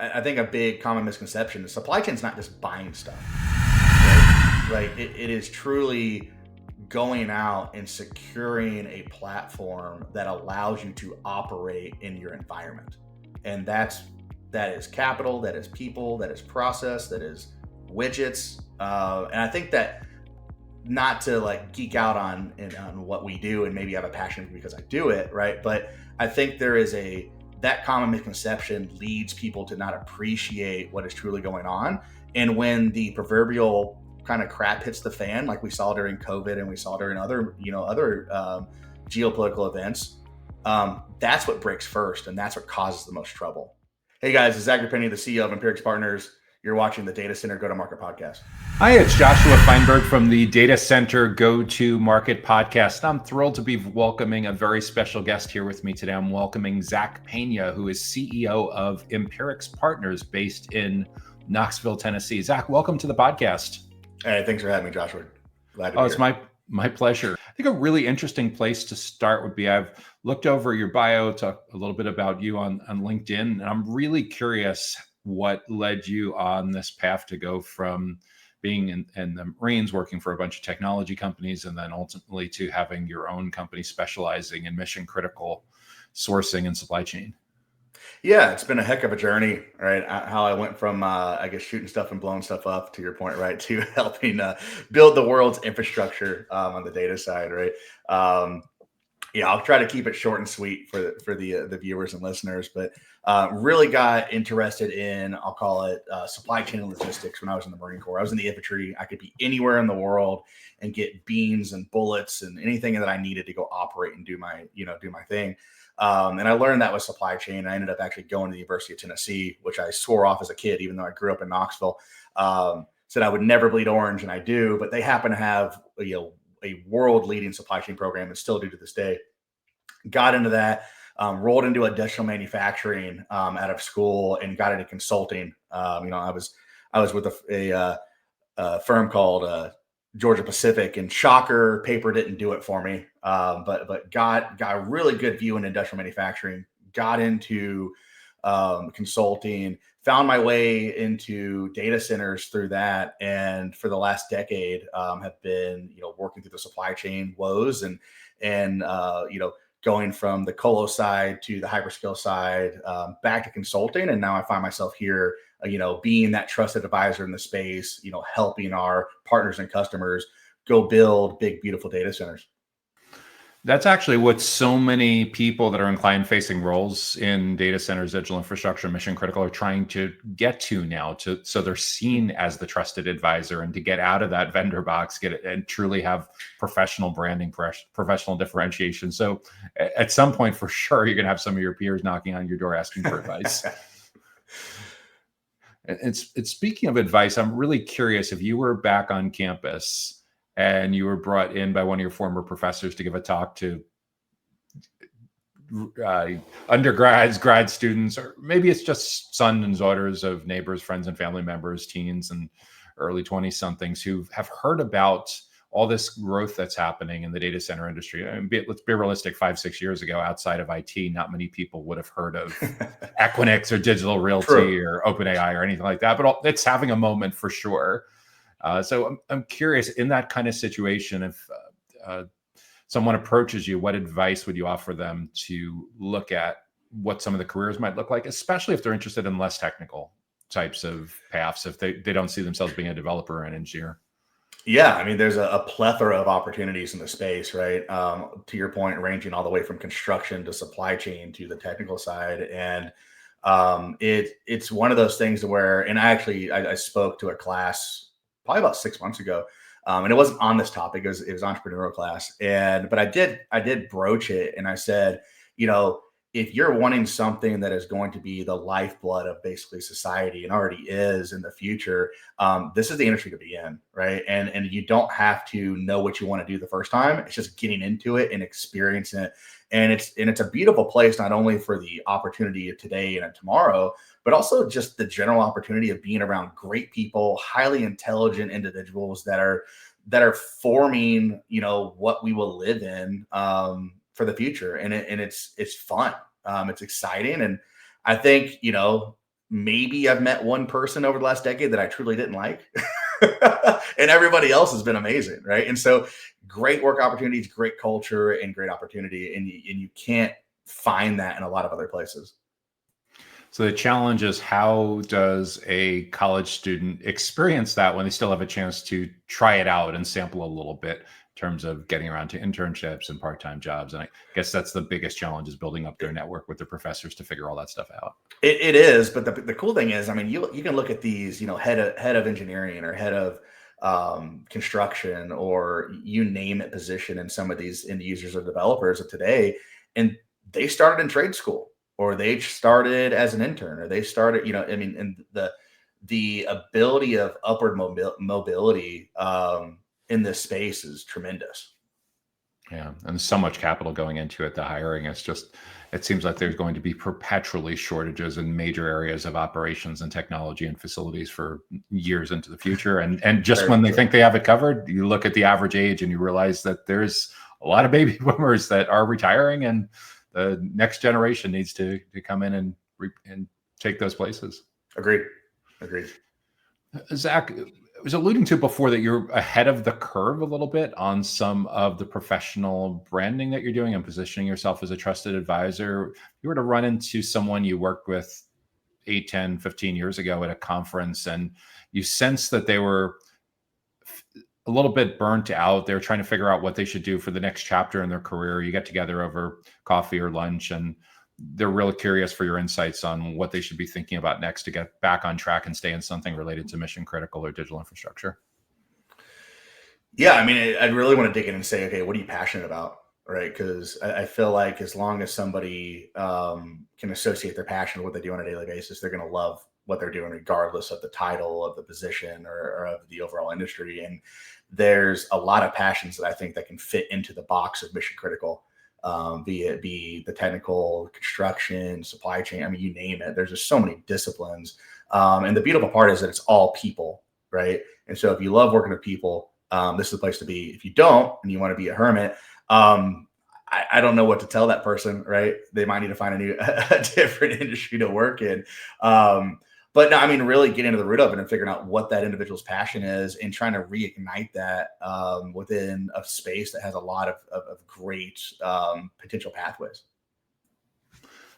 I think a big common misconception is supply chain is not just buying stuff, right? Like it is truly going out and securing a platform that allows you to operate in your environment. And that is capital, that is people, that is process, that is widgets. And I think that, not to like geek out on what we do and maybe have a passion because I do it, right? But I think there is that common misconception leads people to not appreciate what is truly going on. And when the proverbial kind of crap hits the fan, like we saw during COVID and we saw during other geopolitical events, that's what breaks first, and that's what causes the most trouble. Hey guys, it's Zachary Peña, the CEO of Empirix Partners. You're watching the Data Center Go-to-Market podcast. Hi, it's Joshua Feinberg from the Data Center Go-to-Market podcast. I'm thrilled to be welcoming a very special guest here with me today. I'm welcoming Zach Pena, who is CEO of Empirix Partners based in Knoxville, Tennessee. Zach, welcome to the podcast. Hey, thanks for having me, Joshua. Glad to be here. It's my pleasure. I think a really interesting place to start would be, I've looked over your bio, talked a little bit about you on LinkedIn, and I'm really curious what led you on this path to go from being in the Marines, working for a bunch of technology companies, and then ultimately to having your own company specializing in mission critical sourcing and supply chain. Yeah, it's been a heck of a journey, right? How I went from, shooting stuff and blowing stuff up, to your point, right, to helping build the world's infrastructure on the data side, right? I'll try to keep it short and sweet for the viewers and listeners, but really got interested in, I'll call it supply chain and logistics when I was in the Marine Corps. I was in the infantry. I could be anywhere in the world and get beans and bullets and anything that I needed to go operate and do my thing. And I learned that with supply chain. I ended up actually going to the University of Tennessee, which I swore off as a kid, even though I grew up in Knoxville. Said I would never bleed orange, and I do, but they happen to have a world-leading supply chain program, and still do to this day. Got into that, rolled into industrial manufacturing out of school, and got into consulting. I was with a firm called Georgia Pacific, and shocker, paper didn't do it for me. But got a really good view in industrial manufacturing. Got into consulting, found my way into data centers through that, and for the last decade have been working through the supply chain woes and going from the colo side to the hyperscale side, back to consulting, and now I find myself here being that trusted advisor in the space, helping our partners and customers go build big, beautiful data centers. That's actually what so many people that are in client-facing roles in data centers, digital infrastructure, mission critical are trying to get to now. So they're seen as the trusted advisor, and to get out of that vendor box, get it, and truly have professional branding, professional differentiation. So at some point, for sure, you're going to have some of your peers knocking on your door asking for advice. And speaking of advice, I'm really curious, if you were back on campus and you were brought in by one of your former professors to give a talk to undergrads, grad students, or maybe it's just sons and daughters of neighbors, friends and family members, teens and early 20-somethings who have heard about all this growth that's happening in the data center industry. Let's be realistic, 5-6 years ago, outside of IT, not many people would have heard of Equinix or Digital Realty True. Or OpenAI or anything like that, but it's having a moment for sure. So I'm curious, in that kind of situation, if someone approaches you, what advice would you offer them to look at what some of the careers might look like, especially if they're interested in less technical types of paths, if they don't see themselves being a developer or an engineer? Yeah, I mean, there's a plethora of opportunities in the space, right? To your point, ranging all the way from construction to supply chain to the technical side. And it's one of those things where, and I spoke to a class probably about 6 months ago, and it wasn't on this topic. It was entrepreneurial class, but I did broach it, and I said, if you're wanting something that is going to be the lifeblood of basically society, and already is in the future, this is the industry to be in, right? And you don't have to know what you want to do the first time. It's just getting into it and experiencing it. And it's a beautiful place, not only for the opportunity of today and tomorrow, but also just the general opportunity of being around great people, highly intelligent individuals that are forming, what we will live in for the future. And it's fun. It's exciting. And I think, maybe I've met one person over the last decade that I truly didn't like. And everybody else has been amazing, right? And so great work opportunities, great culture, and great opportunity. And you can't find that in a lot of other places. So the challenge is, how does a college student experience that when they still have a chance to try it out and sample a little bit in terms of getting around to internships and part-time jobs? And I guess that's the biggest challenge, is building up their network with their professors to figure all that stuff out. It is, but the cool thing is, I mean, you can look at these, head of engineering or head of construction, or you name it, position in some of these end users or developers of today, and they started in trade school, or they started as an intern, or they started, I mean, and the ability of upward mobility in this space is tremendous. Yeah, and so much capital going into it. The hiring is just, it seems like there's going to be perpetually shortages in major areas of operations and technology and facilities for years into the future. And just when they think they have it covered, you look at the average age and you realize that there's a lot of baby boomers that are retiring, and the next generation needs to come in and take those places. Agreed. Zach, I was alluding to before that you're ahead of the curve a little bit on some of the professional branding that you're doing and positioning yourself as a trusted advisor. If you were to run into someone you worked with 8, 10, 15 years ago at a conference, and you sense that they were a little bit burnt out, they're trying to figure out what they should do for the next chapter in their career. You get together over coffee or lunch, and they're really curious for your insights on what they should be thinking about next to get back on track and stay in something related to mission critical or digital infrastructure. Yeah, I mean, I'd really want to dig in and say, okay, what are you passionate about, right? Because I feel like as long as somebody can associate their passion with what they do on a daily basis, they're going to love what they're doing, regardless of the title, of the position, or of the overall industry. And there's a lot of passions that I think that can fit into the box of mission critical. Be it the technical, construction, supply chain. I mean, you name it. There's just so many disciplines. And the beautiful part is that it's all people, right? And so if you love working with people, this is the place to be. If you don't, and you want to be a hermit, I don't know what to tell that person, right? They might need to find a different industry to work in. But no, I mean, really getting to the root of it and figuring out what that individual's passion is, and trying to reignite that within a space that has a lot of great potential pathways.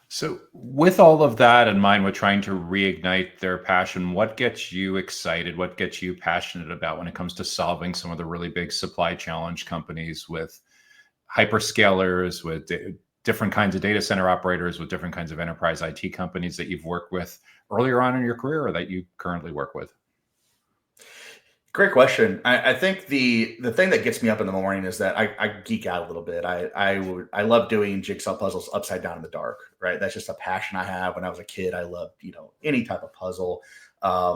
So with all of that in mind, with trying to reignite their passion, what gets you excited? What gets you passionate about when it comes to solving some of the really big supply challenge companies, with hyperscalers, with different kinds of data center operators, with different kinds of enterprise IT companies that you've worked with earlier on in your career or that you currently work with? Great question. I think the thing that gets me up in the morning is that I geek out a little bit. I love doing jigsaw puzzles upside down in the dark, right? That's just a passion I have. When I was a kid, I loved, any type of puzzle,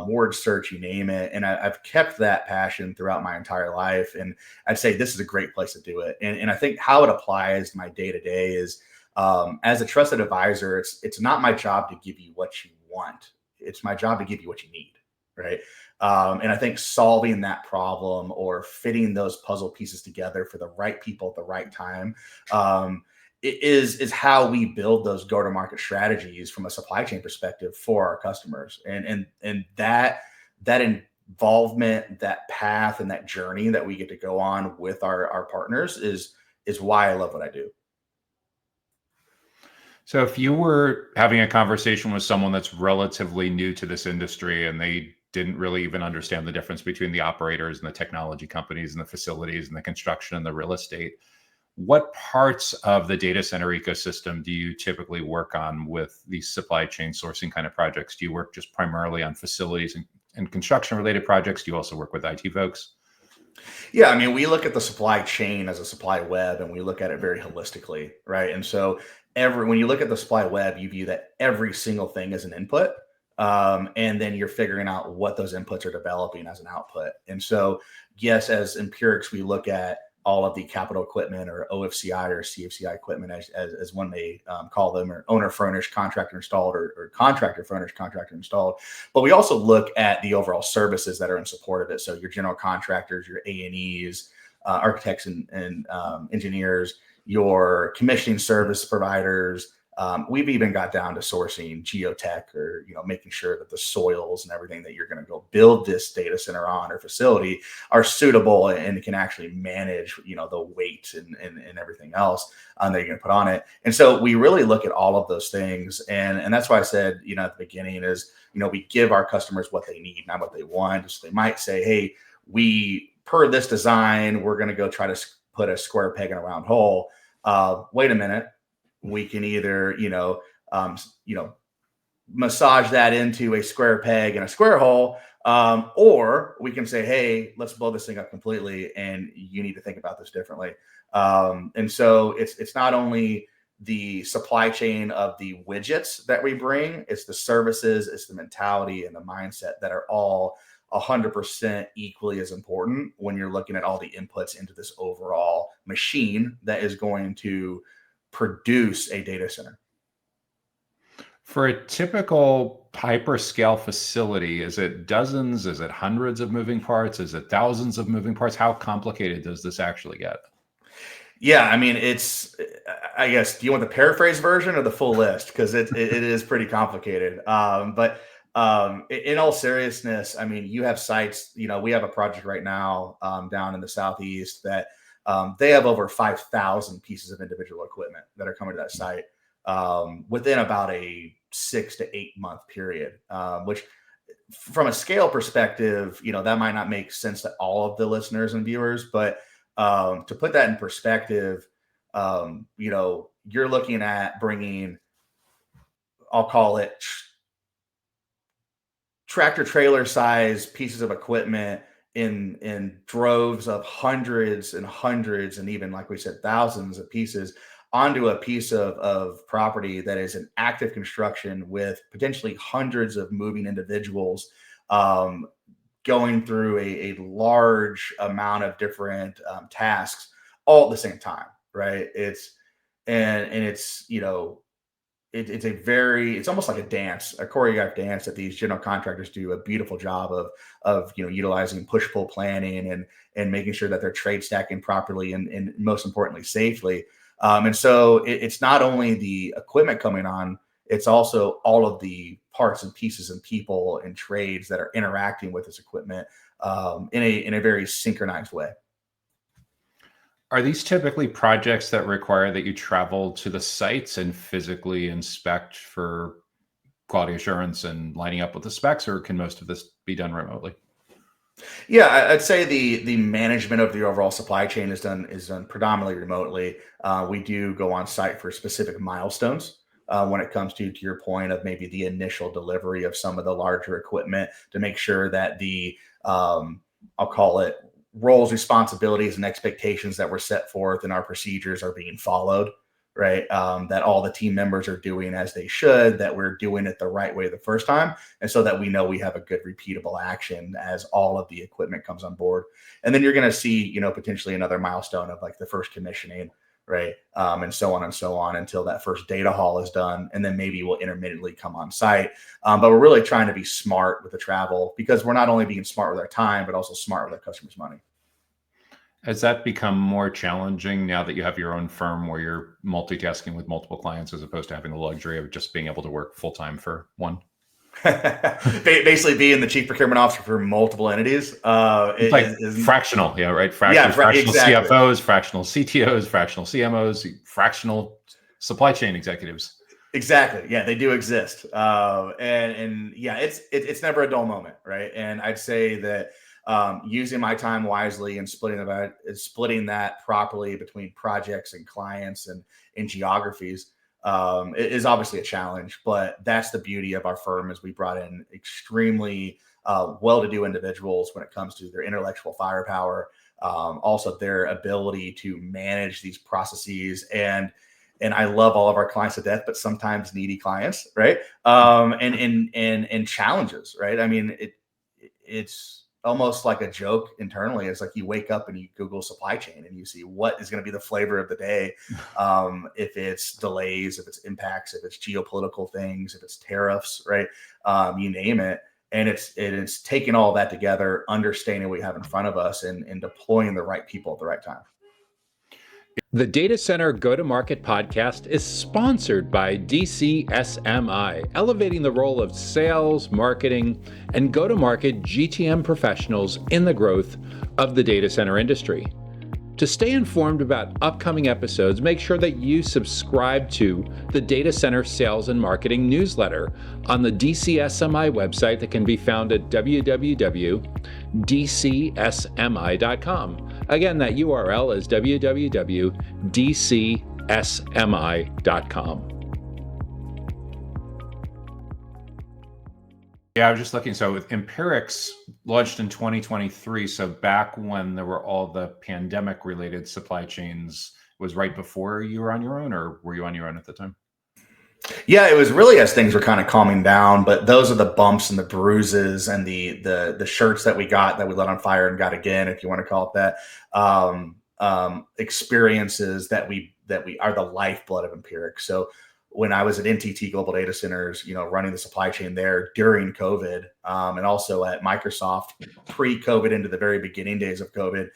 word search, you name it. And I've kept that passion throughout my entire life. And I'd say this is a great place to do it. And I think how it applies to my day to day is, as a trusted advisor, it's not my job to give you what you want. It's my job to give you what you need, right? And I think solving that problem, or fitting those puzzle pieces together for the right people at the right time, is how we build those go-to-market strategies from a supply chain perspective for our customers. And that involvement, that path, and that journey that we get to go on with our partners is why I love what I do. So if you were having a conversation with someone that's relatively new to this industry, and they didn't really even understand the difference between the operators and the technology companies and the facilities and the construction and the real estate, what parts of the data center ecosystem do you typically work on with these supply chain sourcing kind of projects? Do you work just primarily on facilities and construction related projects? Do you also work with IT folks? Yeah, I mean, we look at the supply chain as a supply web, and we look at it very holistically, right? And so when you look at the supply web, you view that every single thing is an input, and then you're figuring out what those inputs are developing as an output. And so, yes, as Empirix, we look at all of the capital equipment, or OFCI or CFCI equipment, as one may call them, or owner furnished, contractor installed, or contractor furnished, contractor installed. But we also look at the overall services that are in support of it. So your general contractors, your A&Es, architects and engineers, your commissioning service providers, We've even got down to sourcing geotech, or making sure that the soils and everything that you're going to go build this data center on or facility are suitable and can actually manage the weight and everything else that you're going to put on it. And so we really look at all of those things, and that's why I said at the beginning is we give our customers what they need, not what they want. So they might say, hey, we per this design, we're going to go try to put a square peg in a round hole. Wait a minute. We can either, massage that into a square peg and a square hole, or we can say, hey, let's blow this thing up completely, and you need to think about this differently. And so it's not only the supply chain of the widgets that we bring, it's the services, it's the mentality and the mindset that are all 100% equally as important when you're looking at all the inputs into this overall machine that is going to produce a data center. For a typical hyperscale facility, is it dozens? Is it hundreds of moving parts? Is it thousands of moving parts? How complicated does this actually get? Yeah, I mean, I guess, do you want the paraphrase version or the full list? Because it is pretty complicated. But in all seriousness, I mean, you have sites, we have a project right now down in the Southeast that they have over 5,000 pieces of individual equipment that are coming to that site within about a 6 to 8 month period, which from a scale perspective, that might not make sense to all of the listeners and viewers, but to put that in perspective, you're looking at bringing, I'll call it tractor trailer size pieces of equipment in droves of hundreds and hundreds, and even, like we said, thousands of pieces onto a piece of property that is in active construction with potentially hundreds of moving individuals going through a large amount of different tasks all at the same time, right? It's almost like a dance, a choreographed dance that these general contractors do a beautiful job of utilizing push-pull planning and making sure that they're trade stacking properly and most importantly safely. And so it's not only the equipment coming on, it's also all of the parts and pieces and people and trades that are interacting with this equipment in a very synchronized way. Are these typically projects that require that you travel to the sites and physically inspect for quality assurance and lining up with the specs, or can most of this be done remotely? Yeah, I'd say the management of the overall supply chain is done predominantly remotely. We do go on site for specific milestones when it comes to your point of maybe the initial delivery of some of the larger equipment to make sure that the I'll call it roles, responsibilities, and expectations that were set forth in our procedures are being followed, right? That all the team members are doing as they should, that we're doing it the right way the first time. And so that we know we have a good repeatable action as all of the equipment comes on board. And then you're going to see, potentially another milestone of like the first commissioning, right? And so on until that first data hall is done. And then maybe we'll intermittently come on site. But we're really trying to be smart with the travel, because we're not only being smart with our time, but also smart with our customers' money. Has that become more challenging now that you have your own firm where you're multitasking with multiple clients as opposed to having the luxury of just being able to work full time for one? Basically being the chief procurement officer for multiple entities. Fractional, yeah, right? Fractional exactly. CFOs, fractional CTOs, fractional CMOs, fractional supply chain executives. Exactly. Yeah, they do exist. And yeah, it's never a dull moment, right? And I'd say that using my time wisely and splitting that properly between projects and clients and geographies is obviously a challenge. But that's the beauty of our firm, is we brought in extremely well-to-do individuals when it comes to their intellectual firepower, also their ability to manage these processes. And I love all of our clients to death, but sometimes needy clients, right? And challenges, right? I mean, it's almost like a joke internally. It's like you wake up and you Google supply chain and you see what is going to be the flavor of the day. If it's delays, if it's impacts, if it's geopolitical things, if it's tariffs, right? You name it. And it's taking all that together, understanding what we have in front of us and deploying the right people at the right time. The Data Center Go-to-Market podcast is sponsored by DCSMI, elevating the role of sales, marketing, and go-to-market GTM professionals in the growth of the data center industry. To stay informed about upcoming episodes, make sure that you subscribe to the Data Center Sales and Marketing newsletter on the DCSMI website that can be found at www.dcsmi.com. Again, that URL is www.dcsmi.com. Yeah, I was just looking. So with Empirix launched in 2023. So back when there were all the pandemic related supply chains, was right before you were on your own, or were you on your own at the time? Yeah, it was really as things were kind of calming down, but those are the bumps and the bruises and the shirts that we got that we lit on fire and got again, if you want to call it that, experiences that we are the lifeblood of Empirix. So when I was at NTT Global Data Centers, running the supply chain there during COVID, and also at Microsoft pre-COVID into the very beginning days of COVID,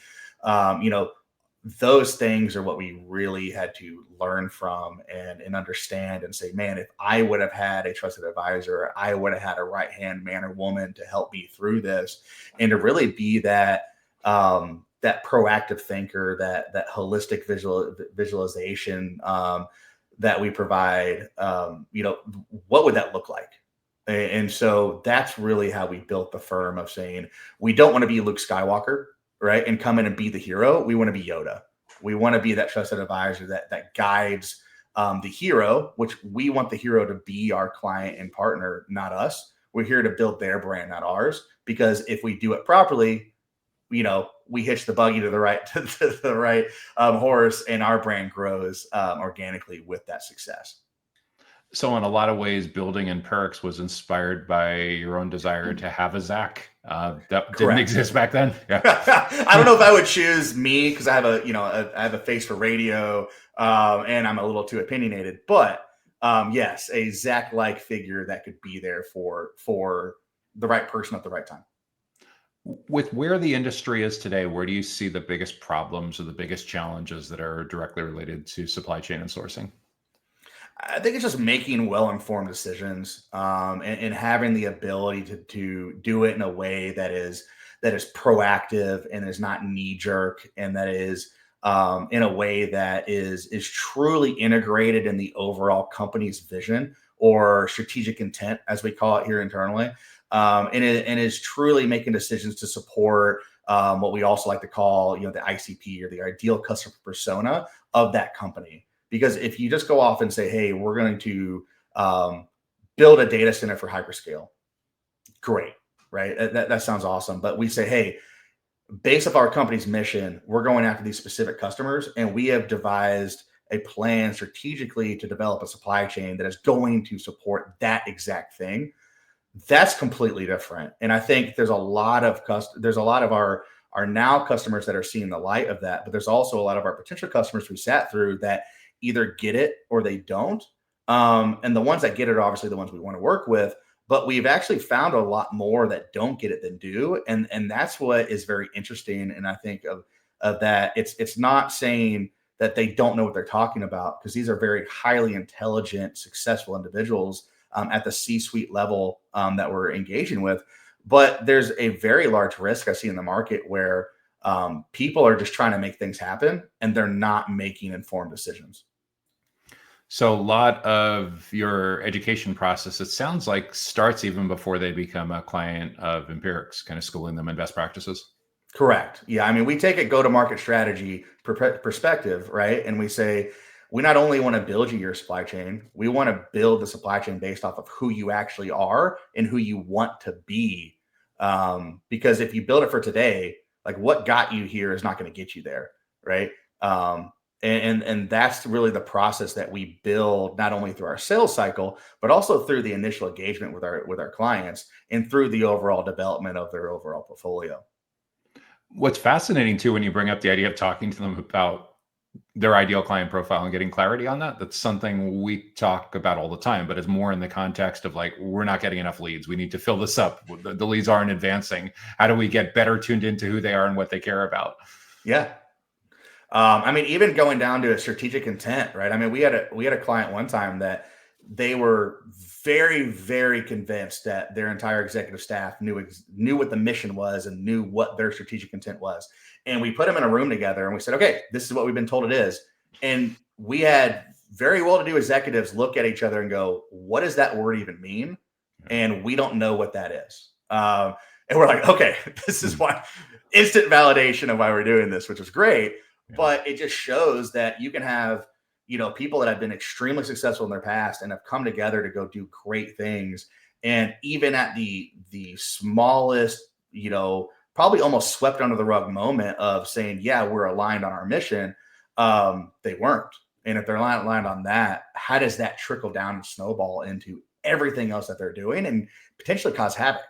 those things are what we really had to learn from and understand and say, man, if I would have had a trusted advisor, I would have had a right-hand man or woman to help me through this, and to really be that that proactive thinker, that holistic visualization that we provide, what would that look like? And so that's really how we built the firm of saying, we don't want to be Luke Skywalker, right? And come in and be the hero. We want to be Yoda. We want to be that trusted advisor that guides the hero, which we want the hero to be our client and partner, not us. We're here to build their brand, not ours. Because if we do it properly, we hitch the buggy to the right horse, and our brand grows organically with that success. So in a lot of ways, building Empirix was inspired by your own desire to have a Zach that didn't exist back then. Yeah. I don't know if I would choose me because I have I have a face for radio, and I'm a little too opinionated. But yes, a Zach-like figure that could be there for the right person at the right time. With where the industry is today, where do you see the biggest problems or the biggest challenges that are directly related to supply chain and sourcing? I think it's just making well-informed decisions, and having the ability to do it in a way that is proactive and is not knee-jerk, and that is in a way that is truly integrated in the overall company's vision or strategic intent, as we call it here internally. And is truly making decisions to support what we also like to call, the ICP, or the ideal customer persona of that company. Because if you just go off and say, hey, we're going to build a data center for Hyperscale, great, right? That sounds awesome. But we say, hey, based off our company's mission, we're going after these specific customers, and we have devised a plan strategically to develop a supply chain that is going to support that exact thing. That's completely different. And I think there's a lot of our now customers that are seeing the light of that, but there's also a lot of our potential customers we sat through that either get it or they don't. And the ones that get it are obviously the ones we want to work with, but we've actually found a lot more that don't get it than do. And that's what is very interesting. And I think of that, it's not saying that they don't know what they're talking about, because these are very highly intelligent, successful individuals at the C-suite level that we're engaging with. But there's a very large risk I see in the market where people are just trying to make things happen and they're not making informed decisions. So a lot of your education process, it sounds like, starts even before they become a client of Empirix, kind of schooling them in best practices. Correct. Yeah. I mean, we take a go-to-market strategy perspective, right? And we say, we not only want to build you your supply chain, we want to build the supply chain based off of who you actually are and who you want to be. Because if you build it for today, like what got you here is not going to get you there, right? And that's really the process that we build, not only through our sales cycle, but also through the initial engagement with our clients and through the overall development of their overall portfolio. What's fascinating too, when you bring up the idea of talking to them about their ideal client profile and getting clarity on that's something we talk about all the time, but it's more in the context of like, we're not getting enough leads. We need to fill this up. The leads aren't advancing. How do we get better tuned into who they are and what they care about? Yeah. I mean, even going down to a strategic intent, right? I mean, we had a client one time that they were very, very convinced that their entire executive staff knew what the mission was and knew what their strategic intent was. And we put them in a room together and we said, okay, this is what we've been told it is. And we had very well-to-do executives look at each other and go, what does that word even mean? And we don't know what that is. And we're like, okay, this is why, instant validation of why we're doing this, which is great. Yeah. But it just shows that you can have, people that have been extremely successful in their past and have come together to go do great things. And even at the smallest, probably almost swept under the rug moment of saying, yeah, we're aligned on our mission, they weren't. And if they're aligned on that, how does that trickle down and snowball into everything else that they're doing and potentially cause havoc?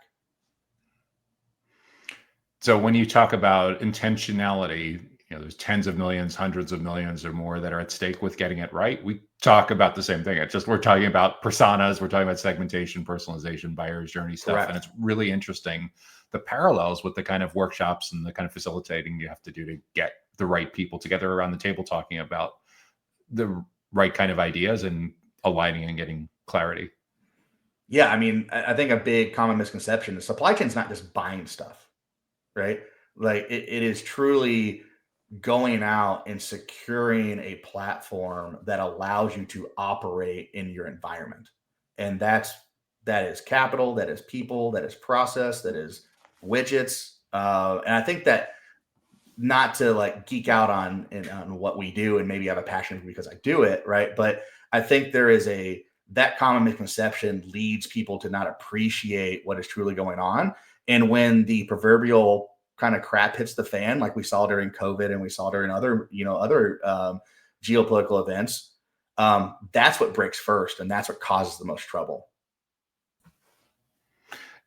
So when you talk about intentionality, there's tens of millions, hundreds of millions or more that are at stake with getting it right. We talk about the same thing. It's just, we're talking about personas, we're talking about segmentation, personalization, buyer's journey stuff. Correct. And it's really interesting, the parallels with the kind of workshops and the kind of facilitating you have to do to get the right people together around the table, talking about the right kind of ideas and aligning and getting clarity. Yeah. I mean, I think a big common misconception is supply chain is not just buying stuff, right? Like it is truly going out and securing a platform that allows you to operate in your environment. And that is capital, that is people, that is process, that is widgets. And I think that, not to like geek out on what we do and maybe have a passion because I do it, right? But I think there is that common misconception leads people to not appreciate what is truly going on. And when the proverbial kind of crap hits the fan, like we saw during COVID and we saw during other geopolitical events, that's what breaks first, and that's what causes the most trouble.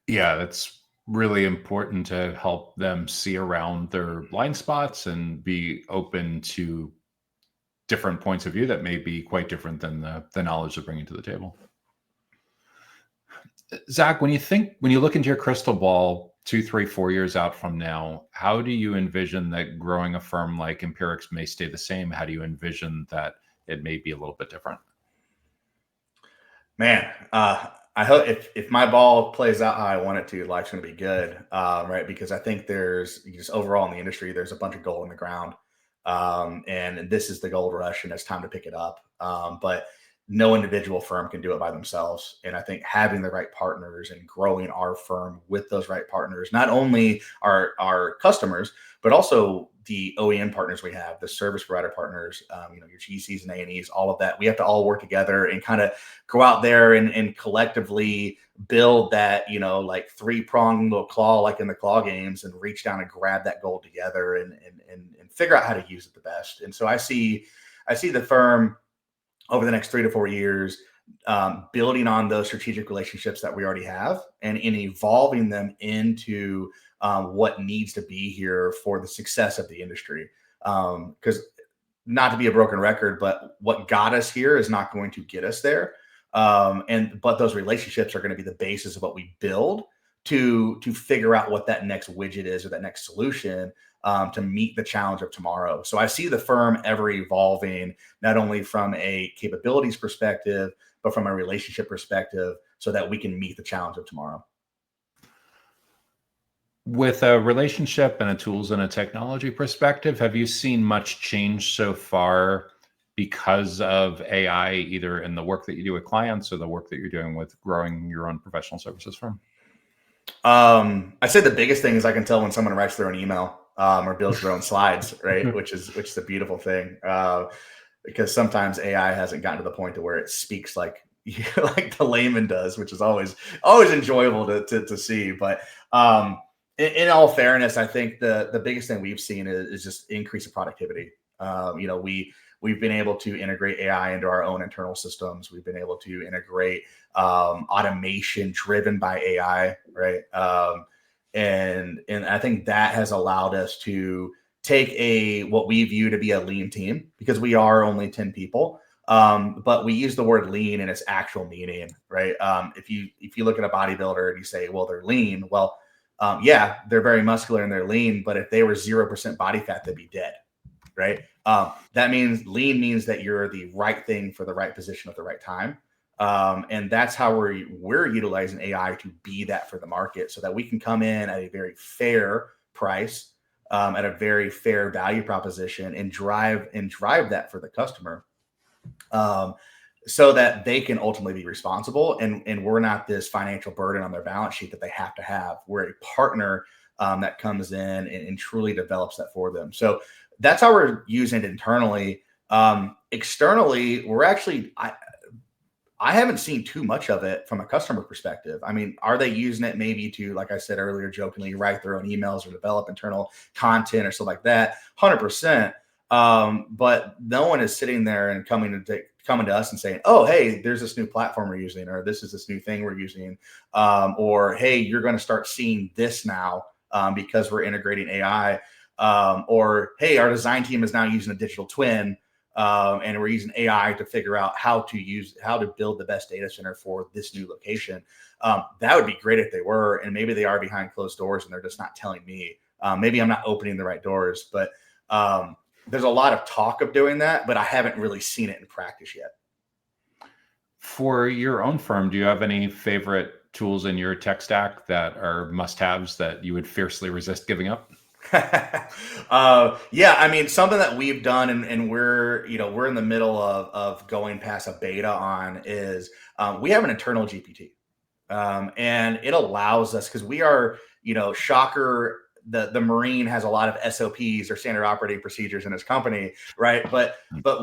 Yeah, that's really important to help them see around their blind spots and be open to different points of view that may be quite different than the knowledge they're bringing to the table. Zach, when you look into your crystal ball 2, 3, 4 years out from now, how do you envision that growing a firm like Empirix may stay the same? How do you envision that it may be a little bit different? Man, I hope if my ball plays out how I want it to, life's going to be good, right? Because I think there's just overall in the industry, there's a bunch of gold in the ground, and this is the gold rush, and it's time to pick it up. But no individual firm can do it by themselves. And I think having the right partners and growing our firm with those right partners, not only our customers, but also the OEM partners we have, the service provider partners, your GCs and A&Es, all of that. We have to all work together and kind of go out there and collectively build that, like 3-pronged little claw, like in the claw games, and reach down and grab that gold together and figure out how to use it the best. And so I see the firm over the next 3 to 4 years, building on those strategic relationships that we already have and in evolving them into what needs to be here for the success of the industry. Because not to be a broken record, but what got us here is not going to get us there. But those relationships are going to be the basis of what we build to figure out what that next widget is or that next solution to meet the challenge of tomorrow. So I see the firm ever evolving, not only from a capabilities perspective, but from a relationship perspective, so that we can meet the challenge of tomorrow. With a relationship and a tools and a technology perspective, have you seen much change so far because of AI, either in the work that you do with clients or the work that you're doing with growing your own professional services firm? I'd say the biggest thing is I can tell when someone writes their own email or builds their own slides, right? which is a beautiful thing, because sometimes AI hasn't gotten to the point to where it speaks like like the layman does, which is always enjoyable to see. But in all fairness, I think the biggest thing we've seen is just increase of productivity. We've been able to integrate AI into our own internal systems. We've been able to integrate automation driven by AI, right? And I think that has allowed us to take what we view to be a lean team, because we are only 10 people. But we use the word lean in its actual meaning, right? If you look at a bodybuilder and you say, well, they're lean. Well, yeah, they're very muscular and they're lean, but if they were 0% body fat, they'd be dead, right? That means lean means that you're the right thing for the right position at the right time. And that's how we're utilizing AI to be that for the market, so that we can come in at a very fair price, at a very fair value proposition, and drive that for the customer, so that they can ultimately be responsible, and we're not this financial burden on their balance sheet that they have to have. We're a partner that comes in and truly develops that for them. So that's how we're using it internally. Externally, we're actually, I haven't seen too much of it from a customer perspective. I mean, are they using it maybe to, like I said earlier, jokingly write their own emails or develop internal content or stuff like that? 100%. But no one is sitting there and coming to us and saying, "Oh, hey, there's this new platform we're using," or "This is this new thing we're using," or "Hey, you're going to start seeing this now because we're integrating AI," or "Hey, our design team is now using a digital twin." And we're using AI to figure out how to build the best data center for this new location. That would be great if they were, and maybe they are behind closed doors and they're just not telling me. Maybe I'm not opening the right doors, but there's a lot of talk of doing that, but I haven't really seen it in practice yet. For your own firm, do you have any favorite tools in your tech stack that are must-haves that you would fiercely resist giving up? Yeah, I mean, something that we've done, and we're in the middle of going past a beta on, is we have an internal GPT, and it allows us, because we are, shocker, the Marine has a lot of SOPs, or standard operating procedures, in his company, right? But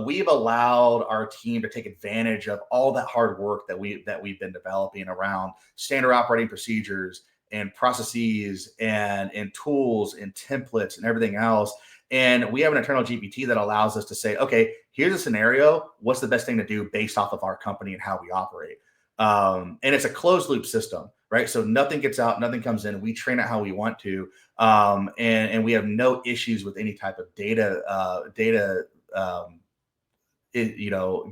we've allowed our team to take advantage of all that hard work that we've been developing around standard operating procedures and processes and tools and templates and everything else. And we have an internal GPT that allows us to say, okay, here's a scenario. What's the best thing to do based off of our company and how we operate? And it's a closed loop system, right? So nothing gets out, nothing comes in. We train it how we want to. And we have no issues with any type of data,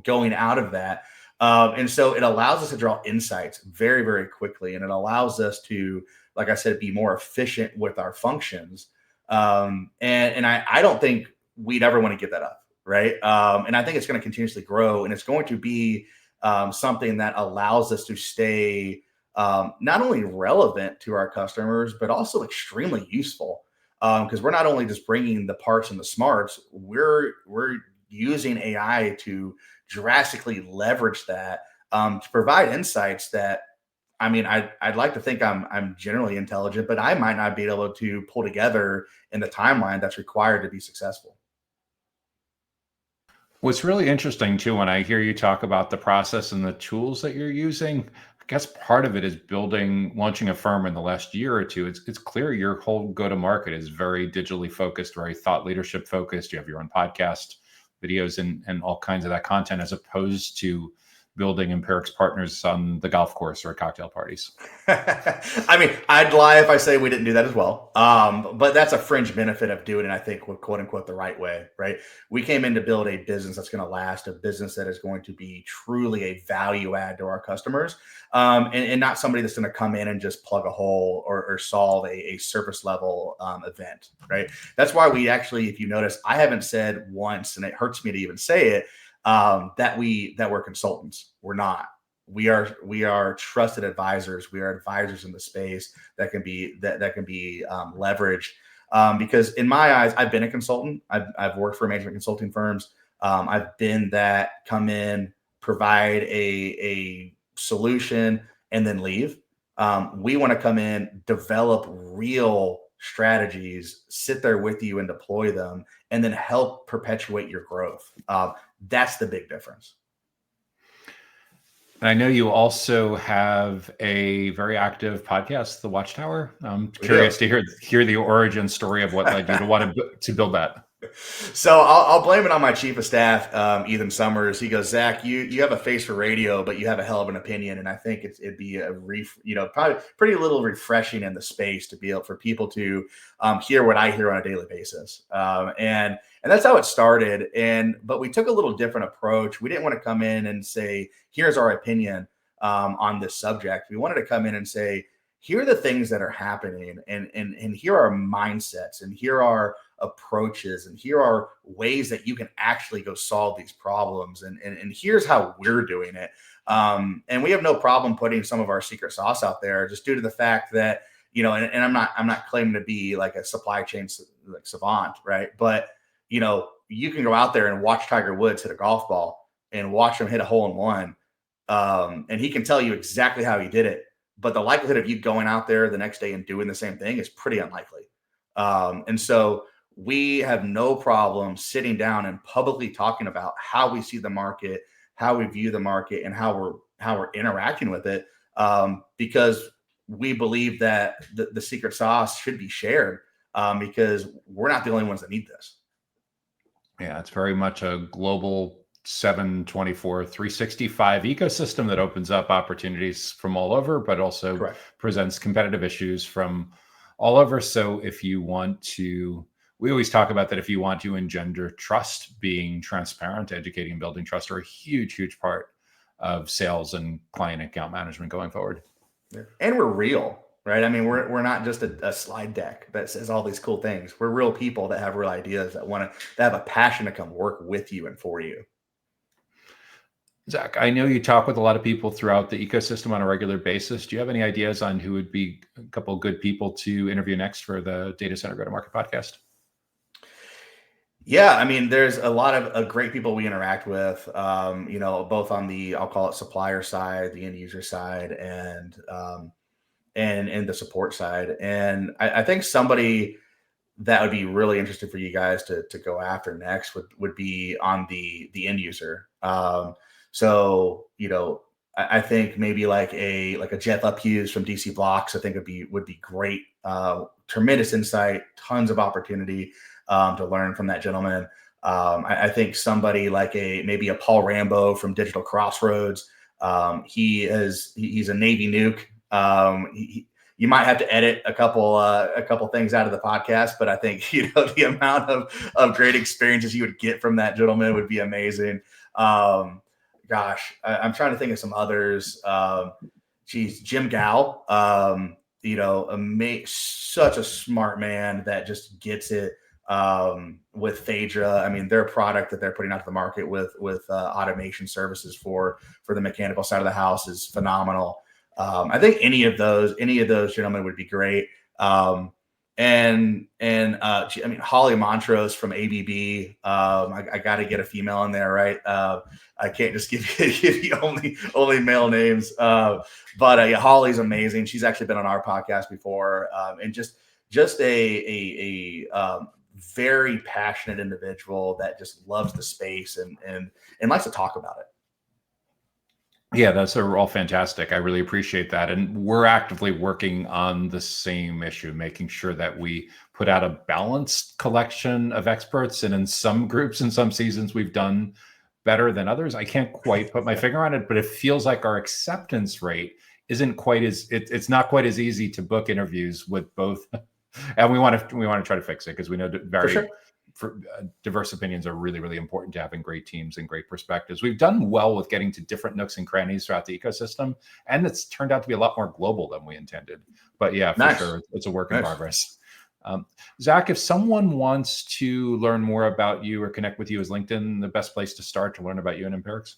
going out of that. And so it allows us to draw insights very, very quickly. And it allows us to, like I said, be more efficient with our functions. And I don't think we'd ever want to give that up, right? And I think it's going to continuously grow, and it's going to be something that allows us to stay not only relevant to our customers, but also extremely useful. Because we're not only just bringing the parts and the smarts, we're using AI to drastically leverage that, to provide insights that, I mean, I'd like to think I'm generally intelligent, but I might not be able to pull together in the timeline that's required to be successful. What's really interesting too, when I hear you talk about the process and the tools that you're using, I guess part of it is launching a firm in the last year or two. It's clear your whole go-to-market is very digitally focused, very thought leadership focused. You have your own podcast, videos, and all kinds of that content, as opposed to building Empirix Partners on the golf course or at cocktail parties. I mean, I'd lie if I say we didn't do that as well. But that's a fringe benefit of doing it, I think, quote unquote, the right way, right? We came in to build a business that's going to last, a business that is going to be truly a value add to our customers, and not somebody that's going to come in and just plug a hole or solve a surface level event, right? That's why we actually, if you notice, I haven't said once, and it hurts me to even say it, that we're consultants. We're not. We are trusted advisors. We are advisors in the space that can be leveraged. Because in my eyes, I've been a consultant. I've worked for management consulting firms. I've been that come in, provide a solution, and then leave. We want to come in, develop real strategies, sit there with you and deploy them, and then help perpetuate your growth. That's the big difference. I know you also have a very active podcast, The Watchtower. I'm curious to hear the origin story of what led you to want to build that. So I'll blame it on my chief of staff, Ethan Summers. He goes, "Zach, you have a face for radio, but you have a hell of an opinion, and I think it'd be probably pretty little refreshing in the space to be able for people to hear what I hear on a daily basis." And that's how it started. But we took a little different approach. We didn't want to come in and say, "Here's our opinion on this subject." We wanted to come in and say, here are the things that are happening, and here are mindsets, and here are approaches, and here are ways that you can actually go solve these problems, and here's how we're doing it. And we have no problem putting some of our secret sauce out there, just due to the fact that, and I'm not claiming to be like a supply chain like savant, right? But you can go out there and watch Tiger Woods hit a golf ball and watch him hit a hole in one, and he can tell you exactly how he did it. But the likelihood of you going out there the next day and doing the same thing is pretty unlikely. And so we have no problem sitting down and publicly talking about how we see the market, how we view the market, and how we're interacting with it, because we believe that the secret sauce should be shared, because we're not the only ones that need this. Yeah, it's very much a global 7/24, 365 ecosystem that opens up opportunities from all over, but also Correct. presents competitive issues from all over. So if you want to, we always talk about that if you want to engender trust, being transparent, educating, and building trust are a huge, huge part of sales and client account management going forward. Yeah. And we're real, right? I mean, we're not just a slide deck that says all these cool things. We're real people that have real ideas, that have a passion to come work with you and for you. Zach, I know you talk with a lot of people throughout the ecosystem on a regular basis. Do you have any ideas on who would be a couple of good people to interview next for the Data Center Go-to-Market podcast? Yeah, I mean, there's a lot of great people we interact with, both on the, I'll call it supplier side, the end user side, and the support side. And I think somebody that would be really interesting for you guys to go after next would be on the end user. So, I think maybe like a Jeff Uphughes from DC Blocks, I think would be great. Tremendous insight, tons of opportunity to learn from that gentleman. I think somebody like maybe a Paul Rambo from Digital Crossroads. He's a Navy nuke. You might have to edit a couple things out of the podcast, but I think the amount of great experiences you would get from that gentleman would be amazing. Gosh, I'm trying to think of some others. Jim Gow. Such a smart man that just gets it. With Phaedra, I mean, their product that they're putting out to the market with automation services for the mechanical side of the house is phenomenal. I think any of those gentlemen would be great. I mean, Holly Montrose from ABB. I got to get a female in there, right? I can't just give you only male names. But Holly's amazing. She's actually been on our podcast before, and just a very passionate individual that just loves the space and likes to talk about it. Yeah, those are all fantastic. I really appreciate that. And we're actively working on the same issue, making sure that we put out a balanced collection of experts. And in some groups, in some seasons, we've done better than others. I can't quite put my finger on it, but it feels like our acceptance rate isn't quite it's not quite as easy to book interviews with both. And we want to try to fix it, because we know diverse opinions are really, really important to having great teams and great perspectives. We've done well with getting to different nooks and crannies throughout the ecosystem, and it's turned out to be a lot more global than we intended. But yeah, for sure, it's a work in progress. Zach, if someone wants to learn more about you or connect with you, is LinkedIn the best place to start to learn about you and Empirix?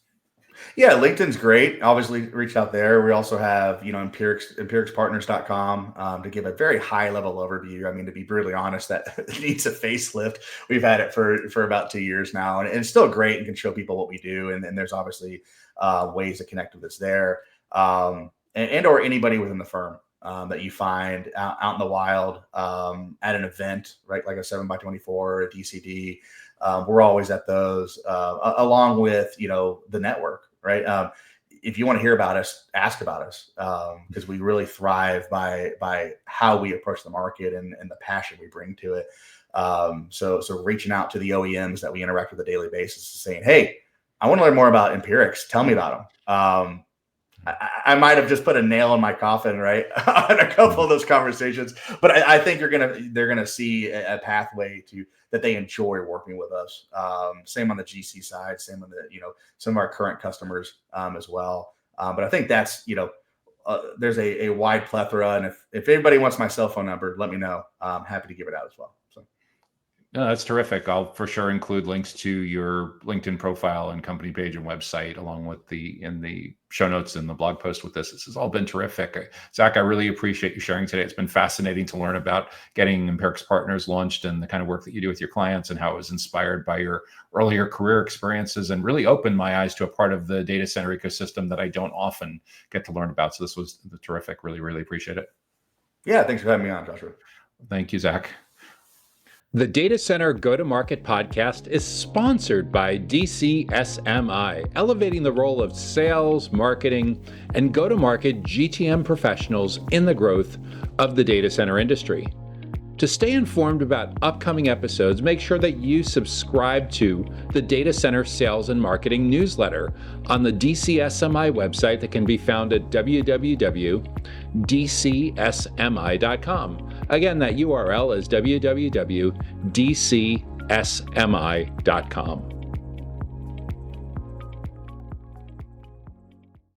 Yeah, LinkedIn's great. Obviously, reach out there. We also have, empirixpartners.com to give a very high level overview. I mean, to be brutally honest, that needs a facelift. We've had it for about 2 years now, and it's still great and can show people what we do. And there's obviously ways to connect with us there, and or anybody within the firm that you find out in the wild at an event, right? Like a 7x24 or a DCD. We're always at those, along with, the network, right? If you want to hear about us, ask about us, because we really thrive by how we approach the market and the passion we bring to it. So reaching out to the OEMs that we interact with on a daily basis, saying, hey, I want to learn more about Empirix. Tell me about them. I might have just put a nail in my coffin, right, on a couple of those conversations, but I think they're gonna see a pathway to that they enjoy working with us. Same on the GC side, same on the some of our current customers as well. But I think that's there's a wide plethora. And if anybody wants my cell phone number, let me know. I'm happy to give it out as well. So. No, that's terrific. I'll for sure include links to your LinkedIn profile and company page and website, along with in the show notes and the blog post with this. This has all been terrific. Zach, I really appreciate you sharing today. It's been fascinating to learn about getting Empirix Partners launched and the kind of work that you do with your clients and how it was inspired by your earlier career experiences, and really opened my eyes to a part of the data center ecosystem that I don't often get to learn about. So this was terrific. Really, really appreciate it. Yeah, thanks for having me on, Joshua. Thank you, Zach. The Data Center Go-to-Market podcast is sponsored by DCSMI, elevating the role of sales, marketing, and go-to-market GTM professionals in the growth of the data center industry. To stay informed about upcoming episodes, make sure that you subscribe to the Data Center Sales and Marketing newsletter on the DCSMI website that can be found at www.dcsmi.com. Again, that URL is www.dcsmi.com.